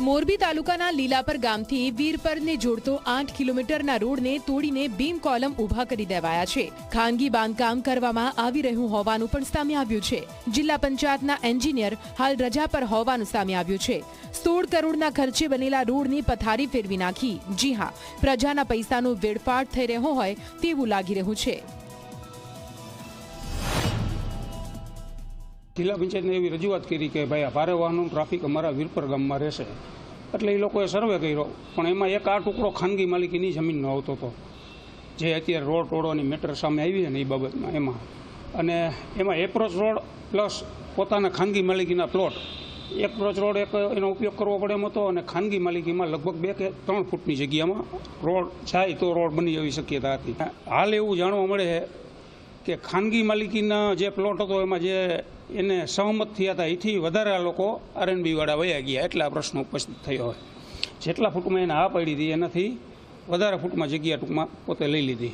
મોરબી તાલુકાના લીલાપર ગામથી વીરપરને જોડતો 8 કિલોમીટરના રોડને તોડીને બીમ કોલમ ઊભા કરી દેવાયા છે। ખાનગી બાંધકામ કરવામાં આવી રહ્યું હોવાનું પણ સામે આવ્યું છે। જિલ્લા પંચાયતના એન્જિનિયર હાલ રજા પર હોવાનું સામે આવ્યું છે। 16 કરોડના ખર્ચે બનેલા રોડની પથારી ફેરવી નાખી। જી હા, પ્રજાના પૈસાનો વેડફાટ થઈ રહ્યો હોય તેવું લાગી રહ્યું છે। જિલ્લા પંચાયતને એવી રજૂઆત કરી કે ભાઈ આ ભારે વાહનનું ટ્રાફિક અમારા વીરપર ગામમાં રહેશે, એટલે એ લોકોએ સર્વે કર્યો, પણ એમાં એક આ ટુકડો ખાનગી માલિકીની જમીનનો આવતો હતો, જે અત્યારે રોડ તોડવાની મેટર સામે આવી છે ને એ બાબતમાં અને એમાં એપ્રોચ રોડ પ્લસ પોતાના ખાનગી માલિકીના પ્લોટ, એપ્રોચ રોડ એનો ઉપયોગ કરવો પડે એમ હતો, અને ખાનગી માલિકીમાં લગભગ 2 કે 3 ફૂટની જગ્યામાં રોડ જાય તો રોડ બની જવી શક્યતા હતી। હાલ એવું જાણવા મળે છે કે ખાનગી માલિકીના જે પ્લોટ હતો એમાં જે એને સહમત થયા હતા એથી વધારે લોકો આરએનબી વાળા વયા ગયા, એટલે આ પ્રશ્ન ઉપસ્થિત થયો હોય। જેટલા ફૂટમાં એને હા પાડી હતી એનાથી વધારે ફૂટમાં જગ્યા ટૂંકમાં પોતે લઈ લીધી।